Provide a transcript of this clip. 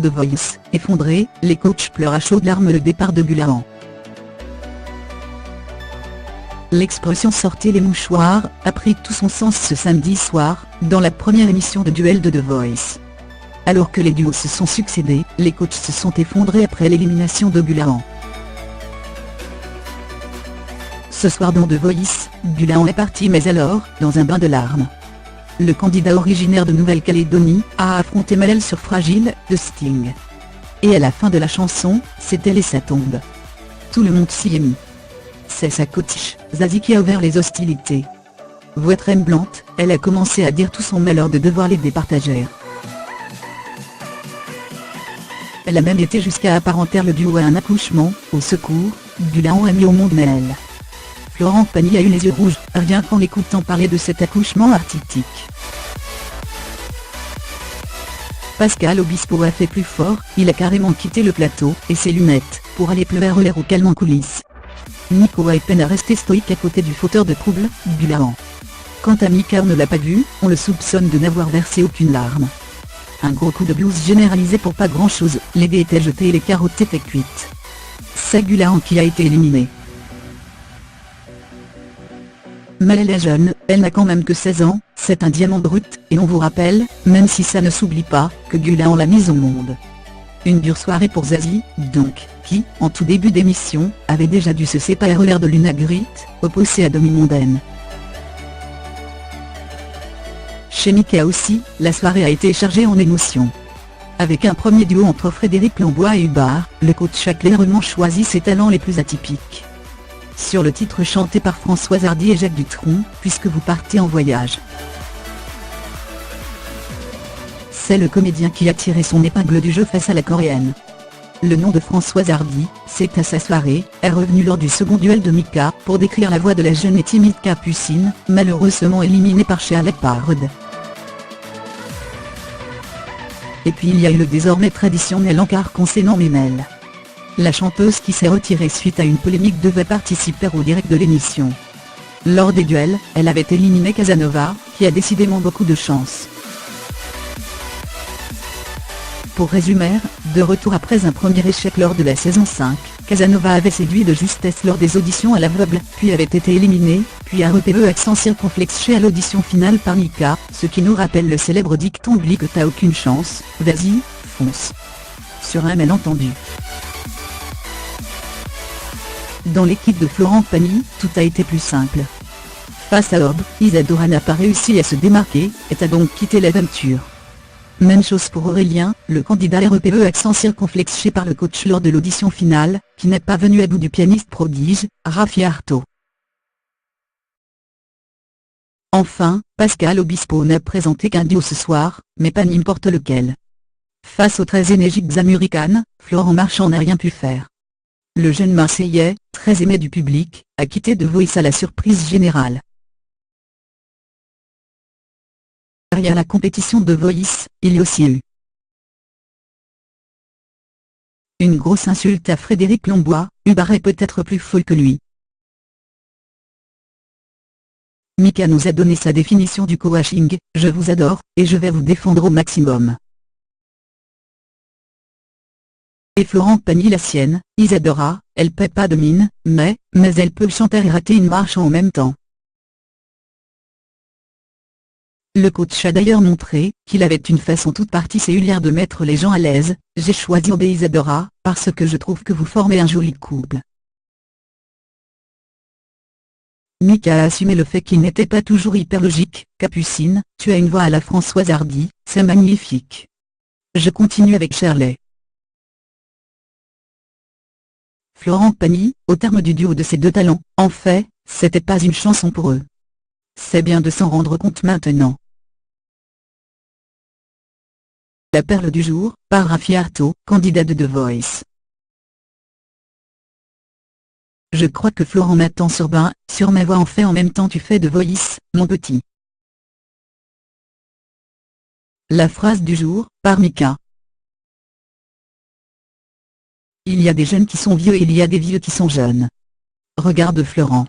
The Voice, effondré, les coachs pleurent à chaudes larmes le départ de Gulahan. L'expression « sortez les mouchoirs » a pris tout son sens ce samedi soir, dans la première émission de duel de The Voice. Alors que les duos se sont succédés, les coachs se sont effondrés après l'élimination de Gulahan. Ce soir dans The Voice, Gulahan est parti mais alors, dans un bain de larmes. Le candidat originaire de Nouvelle-Calédonie a affronté Malel sur Fragile, de Sting. Et à la fin de la chanson, c'est elle et sa tombe. Tout le monde s'y est mis. C'est sa coach, Zazie qui a ouvert les hostilités. Voix tremblante, elle a commencé à dire tout son malheur de devoir les départager. Elle a même été jusqu'à apparenter le duo à un accouchement. Au secours, Gulahan a mis au monde Malel. Florent Pagny a eu les yeux rouges, rien qu'en l'écoutant parler de cet accouchement artistique. Pascal Obispo a fait plus fort, il a carrément quitté le plateau et ses lunettes, pour aller pleurer au calme en coulisses. Nico a eu peine à rester stoïque à côté du fauteur de troubles, Gulahan. Quant à Mika, on ne l'a pas vu, on le soupçonne de n'avoir versé aucune larme. Un gros coup de blues généralisé pour pas grand chose, les dés étaient jetés et les carottes étaient cuites. C'est Gulahan qui a été éliminé. Malel est jeune, elle n'a quand même que 16 ans, c'est un diamant brut, et on vous rappelle, même si ça ne s'oublie pas, que Gulahan l'a mise au monde. Une dure soirée pour Zazie, donc, qui, en tout début d'émission, avait déjà dû se séparer de Luna Grit, opposée à demi-mondaine. Chez Mika aussi, la soirée a été chargée en émotions. Avec un premier duo entre Frédéric Lambois et Hubbard, le coach a clairement choisi ses talents les plus atypiques. Sur le titre chanté par Françoise Hardy et Jacques Dutronc, Puisque vous partez en voyage. C'est le comédien qui a tiré son épingle du jeu face à la coréenne. Le nom de Françoise Hardy, c'est à sa soirée, est revenu lors du second duel de Mika, pour décrire la voix de la jeune et timide Capucine, malheureusement éliminée par Shea Leppard. Et puis il y a eu le désormais traditionnel encart concernant Memel. La chanteuse qui s'est retirée suite à une polémique devait participer au direct de l'émission. Lors des duels, elle avait éliminé Casanova, qui a décidément beaucoup de chance. Pour résumer, de retour après un premier échec lors de la saison 5, Casanova avait séduit de justesse lors des auditions à l'aveugle, puis avait été éliminé, puis a repéré accent circonflexe chez à l'audition finale par Mika, ce qui nous rappelle le célèbre dicton « que t'as aucune chance, vas-y, fonce ». Sur un malentendu. Dans l'équipe de Florent Pagny, tout a été plus simple. Face à Hob, Isadora n'a pas réussi à se démarquer, et a donc quitté l'aventure. Même chose pour Aurélien, le candidat REPE accent circonflexe par le coach lors de l'audition finale, qui n'est pas venu à bout du pianiste prodige, Raffi Artaud. Enfin, Pascal Obispo n'a présenté qu'un duo ce soir, mais pas n'importe lequel. Face aux très énergiques Américaines, Florent Marchand n'a rien pu faire. Le jeune Marseillais, très aimé du public, a quitté The Voice à la surprise générale. Derrière la compétition de Voice, il y a aussi eu une grosse insulte à Frédéric Lambois, Hubbard est peut-être plus folle que lui. Mika nous a donné sa définition du coaching, je vous adore, et je vais vous défendre au maximum. Et Florent Pagny la sienne, Isadora, elle paie pas de mine, mais elle peut chanter et rater une marche en même temps. Le coach a d'ailleurs montré qu'il avait une façon toute particulière de mettre les gens à l'aise. J'ai choisi Hob et Isadora, parce que je trouve que vous formez un joli couple. Mika a assumé le fait qu'il n'était pas toujours hyper logique. Capucine, tu as une voix à la Françoise Hardy, c'est magnifique. Je continue avec Shirley. Florent Pagny, au terme du duo de ces deux talents, en fait, c'était pas une chanson pour eux. C'est bien de s'en rendre compte maintenant. La perle du jour, par Raffi Artaud, candidat de The Voice. Je crois que Florent m'attend sur ma voix en fait en même temps tu fais The Voice, mon petit. La phrase du jour, par Mika. Il y a des jeunes qui sont vieux et il y a des vieux qui sont jeunes. Regarde Florent.